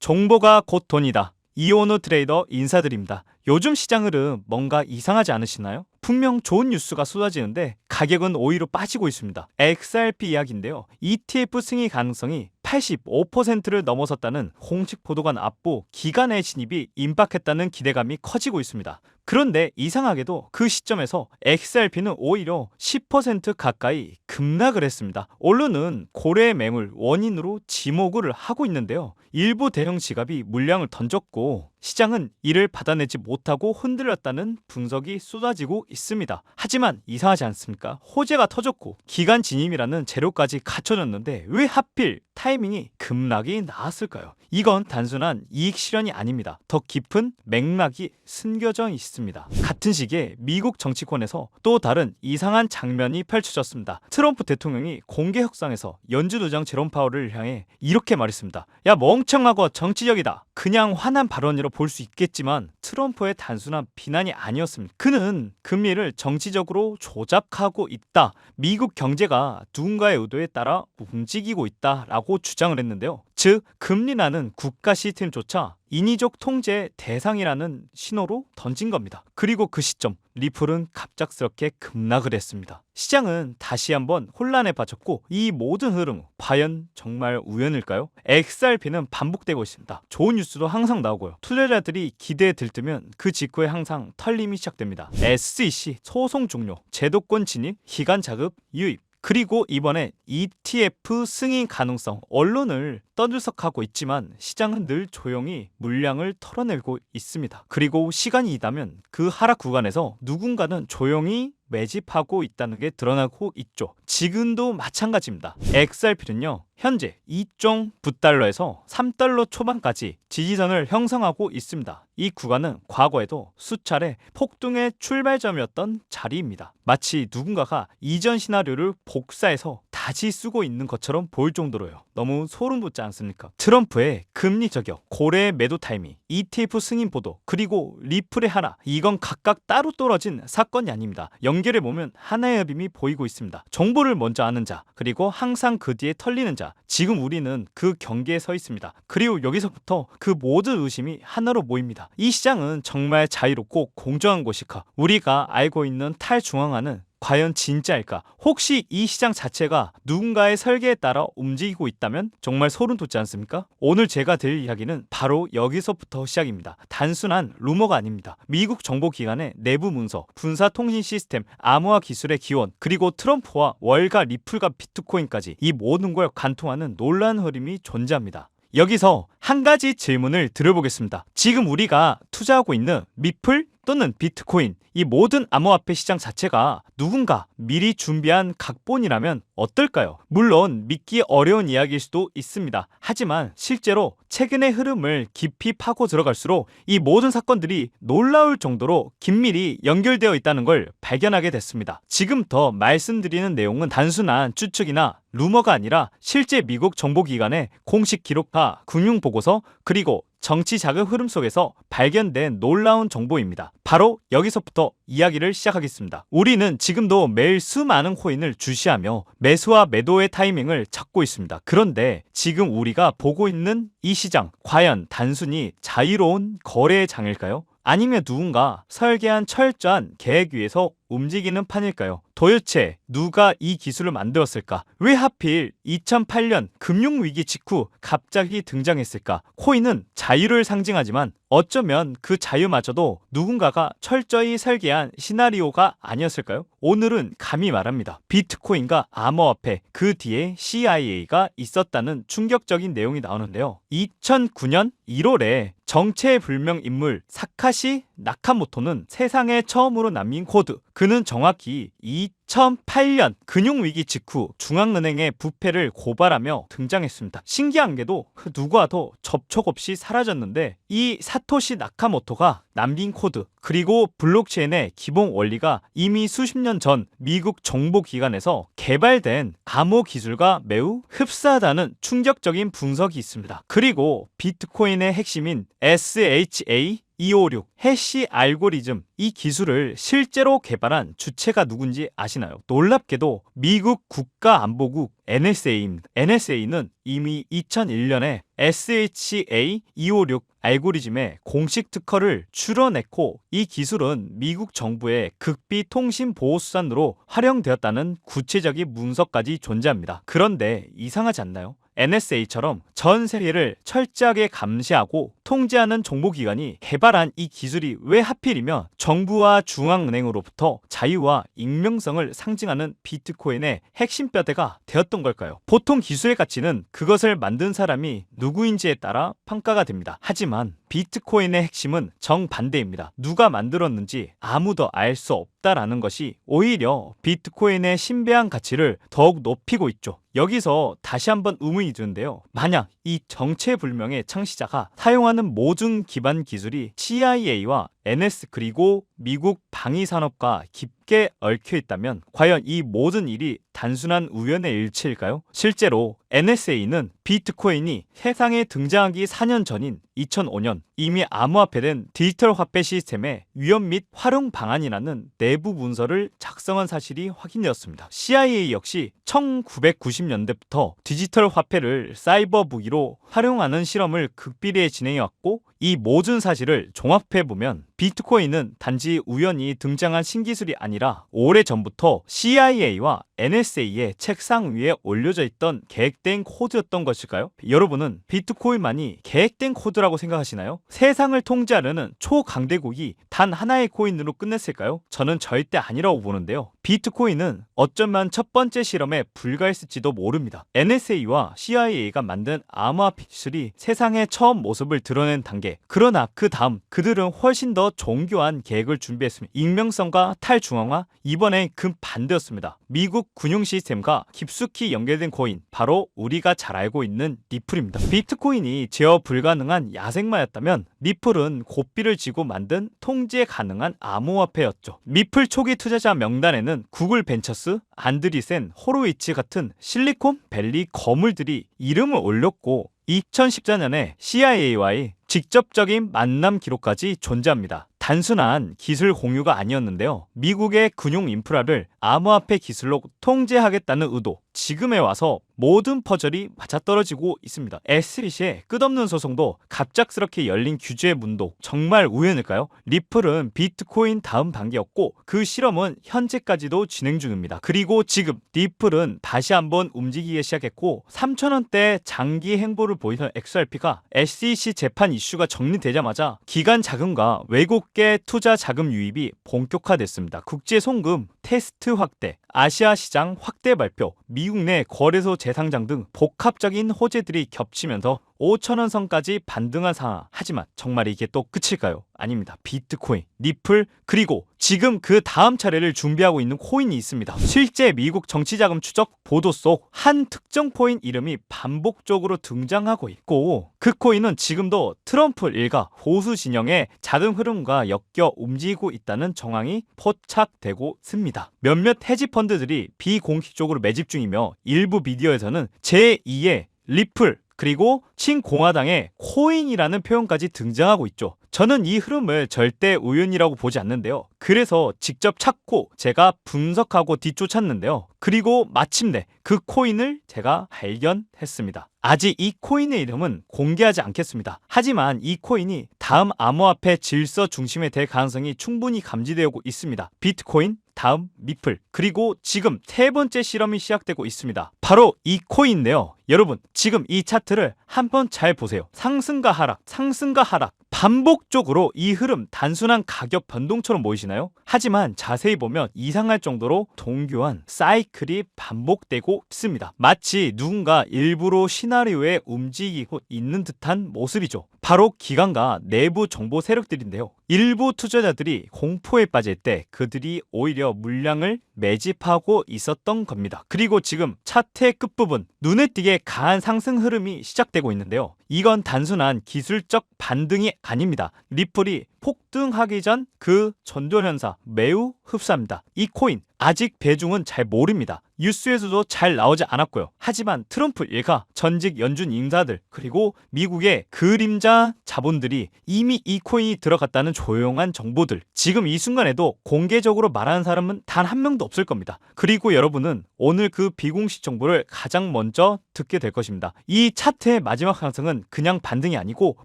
정보가 곧 돈이다. 이온우 트레이더 인사드립니다. 요즘 시장 흐름 뭔가 이상하지 않으시나요? 분명 좋은 뉴스가 쏟아지는데 가격은 오히려 빠지고 있습니다. XRP 이야기인데요. ETF 승인 가능성이 85%를 넘어섰다는 공식 보도가 나왔고 기관의 진입이 임박했다는 기대감이 커지고 있습니다. 그런데 이상하게도 그 시점에서 XRP는 오히려 10% 가까이 급락을 했습니다. 언론은 고래 매물 원인으로 지목을 하고 있는데요. 일부 대형 지갑이 물량을 던졌고 시장은 이를 받아내지 못하고 흔들렸다는 분석이 쏟아지고 있습니다. 하지만 이상하지 않습니까? 호재가 터졌고 기관 진입이라는 재료까지 갖춰졌는데 왜 하필 타이밍이 급락이 나왔을까요? 이건 단순한 이익 실현이 아닙니다. 더 깊은 맥락이 숨겨져 있습니다. 같은 시기에 미국 정치권에서 또 다른 이상한 장면이 펼쳐졌습니다. 트럼프 대통령이 공개 협상에서 연준의장 제롬 파월을 향해 이렇게 말했습니다. 야, 멍청하고 정치적이다. 그냥 화난 발언이라 볼 수 있겠지만 트럼프의 단순한 비난이 아니었습니다. 그는 금리를 정치적으로 조작하고 있다. 미국 경제가 누군가의 의도에 따라 움직이고 있다라고 주장을 했는데요. 즉, 금리라는 국가 시스템조차 인위적 통제의 대상이라는 신호로 던진 겁니다. 그리고 그 시점 리플은 갑작스럽게 급락을 했습니다. 시장은 다시 한번 혼란에 빠졌고 이 모든 흐름 과연 정말 우연일까요? XRP는 반복되고 있습니다. 좋은 뉴스도 항상 나오고요. 투자자들이 기대에 들뜨면 그 직후에 항상 털림이 시작됩니다. SEC 소송 종료, 제도권 진입, 기관 자급 유입, 그리고 이번에 ETF 승인 가능성, 언론을 떠들썩하고 있지만 시장은 늘 조용히 물량을 털어내고 있습니다. 그리고 시간이 있다면 그 하락 구간에서 누군가는 조용히 매집하고 있다는 게 드러나고 있죠. 지금도 마찬가지입니다. XRP는요, 현재 2.9달러에서 3달러 초반까지 지지선을 형성하고 있습니다. 이 구간은 과거에도 수차례 폭등의 출발점이었던 자리입니다. 마치 누군가가 이전 시나리오를 복사해서 다시 쓰고 있는 것처럼 보일 정도로요. 너무 소름 돋지 않습니까? 트럼프의 금리 저격, 고래의 매도 타이밍, ETF 승인 보도, 그리고 리플의 하락, 이건 각각 따로 떨어진 사건이 아닙니다. 연결해보면 하나의 흐름이 보이고 있습니다. 정보를 먼저 아는 자, 그리고 항상 그 뒤에 털리는 자, 지금 우리는 그 경계에 서 있습니다. 그리고 여기서부터 그 모든 의심이 하나로 모입니다. 이 시장은 정말 자유롭고 공정한 곳일까? 우리가 알고 있는 탈중앙화는 과연 진짜일까? 혹시 이 시장 자체가 누군가의 설계에 따라 움직이고 있다면 정말 소름 돋지 않습니까? 오늘 제가 드릴 이야기는 바로 여기서부터 시작입니다. 단순한 루머가 아닙니다. 미국 정보기관의 내부 문서, 군사통신 시스템, 암호화 기술의 기원, 그리고 트럼프와 월가 리플과 비트코인까지 이 모든 걸 관통하는 놀라운 흐름이 존재합니다. 여기서 한 가지 질문을 드려보겠습니다. 지금 우리가 투자하고 있는 리플 또는 비트코인, 이 모든 암호화폐 시장 자체가 누군가 미리 준비한 각본이라면 어떨까요? 물론 믿기 어려운 이야기일 수도 있습니다. 하지만 실제로 최근의 흐름을 깊이 파고 들어갈수록 이 모든 사건들이 놀라울 정도로 긴밀히 연결되어 있다는 걸 발견하게 됐습니다. 지금부터 말씀드리는 내용은 단순한 추측이나 루머가 아니라 실제 미국 정보기관의 공식 기록과 금융보고서, 그리고 정치 자극 흐름 속에서 발견된 놀라운 정보입니다. 바로 여기서부터 이야기를 시작하겠습니다. 우리는 지금도 매일 수많은 코인을 주시하며 매수와 매도의 타이밍을 찾고 있습니다. 그런데 지금 우리가 보고 있는 이 시장, 과연 단순히 자유로운 거래의 장일까요? 아니면 누군가 설계한 철저한 계획 위에서 움직이는 판일까요? 도대체 누가 이 기술을 만들었을까? 왜 하필 2008년 금융위기 직후 갑자기 등장했을까? 코인은 자유를 상징하지만 어쩌면 그 자유마저도 누군가가 철저히 설계한 시나리오가 아니었을까요? 오늘은 감히 말합니다. 비트코인과 암호화폐, 그 뒤에 CIA가 있었다는 충격적인 내용이 나오는데요. 2009년 1월에 정체불명 인물 사카시 나카모토는 세상에 처음으로 남긴 코드, 그는 정확히 2008년 금융위기 직후 중앙은행의 부패를 고발하며 등장했습니다. 신기한 게도 그 누구와도 접촉 없이 사라졌는데 이 사토시 나카모토가 남긴 코드, 그리고 블록체인의 기본 원리가 이미 수십 년 전 미국 정보기관에서 개발된 암호 기술과 매우 흡사하다는 충격적인 분석이 있습니다. 그리고 비트코인의 핵심인 SHA 256 해시 알고리즘. 이 기술을 실제로 개발한 주체가 누군지 아시나요? 놀랍게도 미국 국가안보국 NSA입니다. NSA는 이미 2001년에 SHA-256 알고리즘의 공식 특허를 출원했고, 이 기술은 미국 정부의 극비 통신 보호 수단으로 활용되었다는 구체적인 문서까지 존재합니다. 그런데 이상하지 않나요? NSA처럼 전 세계를 철저하게 감시하고 통제하는 정보기관이 개발한 이 기술이 왜 하필이면 정부와 중앙은행으로부터 자유와 익명성을 상징하는 비트코인의 핵심 뼈대가 되었던 걸까요? 보통 기술의 가치는 그것을 만든 사람이 누구인지에 따라 평가가 됩니다. 하지만 비트코인의 핵심은 정반대입니다. 누가 만들었는지 아무도 알 수 없다라는 것이 오히려 비트코인의 신비한 가치를 더욱 높이고 있죠. 여기서 다시 한번 의문이 드는데요. 만약 이 정체불명의 창시자가 사용하는 모든 기반 기술이 CIA와 NS 그리고 미국 방위산업과 깊게 얽혀 있다면 과연 이 모든 일이 단순한 우연의 일치일까요? 실제로 NSA는 비트코인이 세상에 등장하기 4년 전인 2005년 이미 암호화폐된 디지털 화폐 시스템의 위험 및 활용 방안이라는 내부 문서를 작성한 사실이 확인되었습니다. CIA 역시 1990년대부터 디지털 화폐를 사이버 무기로 활용하는 실험을 극비리에 진행해왔고, 이 모든 사실을 종합해보면 비트코인은 단지 우연히 등장한 신기술이 아니라 오래전부터 CIA와 NSA의 책상 위에 올려져 있던 계획된 코드였던 것일까요? 여러분은 비트코인만이 계획된 코드라고 생각하시나요? 세상을 통제하려는 초강대국이 단 하나의 코인으로 끝냈을까요? 저는 절대 아니라고 보는데요. 비트코인은 어쩌면 첫 번째 실험에 불과했을지도 모릅니다. NSA와 CIA가 만든 암호화폐 기술이 세상에 처음 모습을 드러낸 단계. 그러나 그 다음 그들은 훨씬 더 정교한 계획을 준비했습니다. 익명성과 탈중앙화, 이번엔 그 반대였습니다. 미국 군용 시스템과 깊숙이 연결된 코인, 바로 우리가 잘 알고 있는 리플입니다. 비트코인이 제어 불가능한 야생마였다면 리플은 고삐를 쥐고 만든 통제 가능한 암호화폐였죠. 리플 초기 투자자 명단에는 구글 벤처스, 안드리센, 호로위치 같은 실리콘밸리 거물들이 이름을 올렸고, 2014년에 CIA와의 직접적인 만남 기록까지 존재합니다. 단순한 기술 공유가 아니었는데요. 미국의 금융 인프라를 암호화폐 기술로 통제하겠다는 의도, 지금에 와서 모든 퍼즐이 맞아떨어지고 있습니다. SBC의 끝없는 소송도 갑작스럽게 열린 규제의 문도 정말 우연일까요? 리플은 비트코인 다음 단계였고 그 실험은 현재까지도 진행 중입니다. 그리고 지금 리플은 다시 한번 움직이기 시작했고 3,000원대 장기 행보를 보이던 XRP가 SEC 재판 이슈가 정리되자마자 기관 자금과 외국계 투자 자금 유입이 본격화됐습니다. 국제 송금, 테스트 확대, 아시아 시장 확대 발표, 미국 내 거래소 재상장 등 복합적인 호재들이 겹치면서 5,000원 선까지 반등한 상황. 하지만 정말 이게 또 끝일까요? 아닙니다. 비트코인, 리플, 그리고 지금 그 다음 차례를 준비하고 있는 코인이 있습니다. 실제 미국 정치자금 추적 보도 속 한 특정 코인 이름이 반복적으로 등장하고 있고, 그 코인은 지금도 트럼프 일가 보수 진영의 작은 흐름과 엮여 움직이고 있다는 정황이 포착되고 있습니다. 몇몇 헤지펀드들이 비공식적으로 매집 중이며 일부 미디어에서는 제2의 리플 그리고 친공화당의 코인이라는 표현까지 등장하고 있죠. 저는 이 흐름을 절대 우연이라고 보지 않는데요. 그래서 직접 찾고 제가 분석하고 뒤쫓았는데요. 그리고 마침내 그 코인을 제가 발견했습니다. 아직 이 코인의 이름은 공개하지 않겠습니다. 하지만 이 코인이 다음 암호화폐 질서 중심에 될 가능성이 충분히 감지되고 있습니다. 비트코인, 다음 리플, 그리고 지금 세 번째 실험이 시작되고 있습니다. 바로 이 코인인데요. 여러분, 지금 이 차트를 한번 잘 보세요. 상승과 하락, 상승과 하락. 반복적으로 이 흐름 단순한 가격 변동처럼 보이시나요? 하지만 자세히 보면 이상할 정도로 동교한 사이클이 반복되고 있습니다. 마치 누군가 일부러 시나리오에 움직이고 있는 듯한 모습이죠. 바로 기관과 내부 정보 세력들인데요. 일부 투자자들이 공포에 빠질 때 그들이 오히려 물량을 매집하고 있었던 겁니다. 그리고 지금 차트의 끝부분 눈에 띄게 강한 상승 흐름이 시작되고 있는데요. 이건 단순한 기술적 반등이 아닙니다. 리플이 폭등하기 전 그 전돌 현상 매우 흡사합니다. 이 코인 아직 배중은 잘 모릅니다. 뉴스에서도 잘 나오지 않았고요. 하지만 트럼프 일가, 전직 연준 인사들, 그리고 미국의 그림자 자본들이 이미 이 코인이 들어갔다는 조용한 정보들, 지금 이 순간에도 공개적으로 말하는 사람은 단 한 명도 없을 겁니다. 그리고 여러분은 오늘 그 비공식 정보를 가장 먼저 듣게 될 것입니다. 이 차트의 마지막 상승은 그냥 반등이 아니고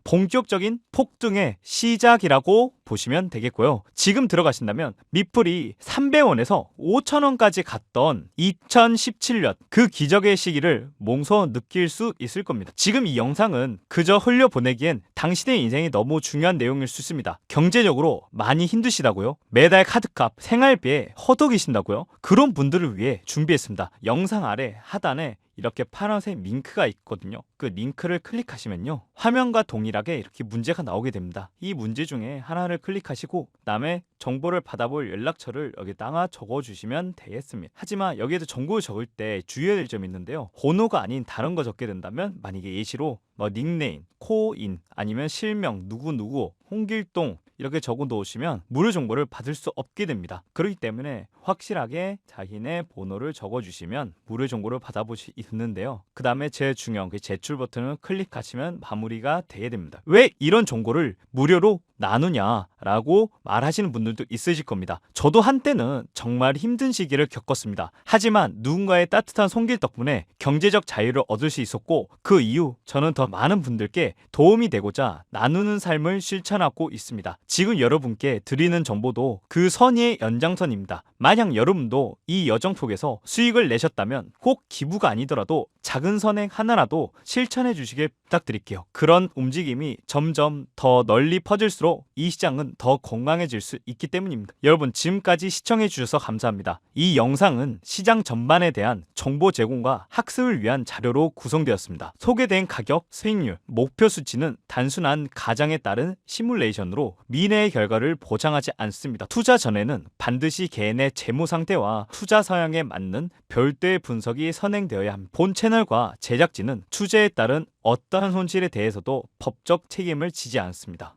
본격적인 폭등의 시작이라고 보시면 되겠고요. 지금 들어가신다면 미플이 300원에서 5,000원까지 갔던 2017년 그 기적의 시기를 몸소 느낄 수 있을 겁니다. 지금 이 영상은 그저 흘려보내기엔 당신의 인생이 너무 중요한 내용일 수 있습니다. 경제적으로 많이 힘드시다고요? 매달 카드값, 생활비에 허덕이신다고요? 그런 분들을 위해 준비했습니다. 영상 아래 하단에 이렇게 파란색 링크가 있거든요. 그 링크를 클릭하시면요, 화면과 동일하게 이렇게 문제가 나오게 됩니다. 이 문제 중에 하나를 클릭하시고 그다음에 정보를 받아볼 연락처를 여기다가 적어주시면 되겠습니다. 하지만 여기에도 정보를 적을 때 주의해야 될 점이 있는데요, 번호가 아닌 다른 거 적게 된다면, 만약에 예시로 닉네임, 코인, 아니면 실명, 누구누구, 홍길동 이렇게 적어 놓으시면 무료 정보를 받을 수 없게 됩니다. 그렇기 때문에 확실하게 자신의 번호를 적어주시면 무료 정보를 받아볼 수 있는데요. 그 다음에 제일 중요한 그 제출 버튼을 클릭하시면 마무리가 되게 됩니다. 왜 이런 정보를 무료로 나누냐라고 말하시는 분들도 있으실 겁니다. 저도 한때는 정말 힘든 시기를 겪었습니다. 하지만 누군가의 따뜻한 손길 덕분에 경제적 자유를 얻을 수 있었고, 그 이후 저는 더 많은 분들께 도움이 되고자 나누는 삶을 실천하고 있습니다. 지금 여러분께 드리는 정보도 그 선의의 연장선입니다. 만약 여러분도 이 여정 속에서 수익을 내셨다면 꼭 기부가 아니더라도 작은 선행 하나라도 실천해 주시길 부탁드릴게요. 그런 움직임이 점점 더 널리 퍼질수록 이 시장은 더 건강해질 수 있기 때문입니다. 여러분, 지금까지 시청해 주셔서 감사합니다. 이 영상은 시장 전반에 대한 정보 제공과 학습을 위한 자료로 구성되었습니다. 소개된 가격, 수익률, 목표 수치는 단순한 가정에 따른 시뮬레이션으로 미래의 결과를 보장하지 않습니다. 투자 전에는 반드시 개인의 재무 상태와 투자 성향에 맞는 별도의 분석이 선행되어야 합니다. 본 채널과 제작진은 투자에 따른 어떠한 손실에 대해서도 법적 책임을 지지 않습니다.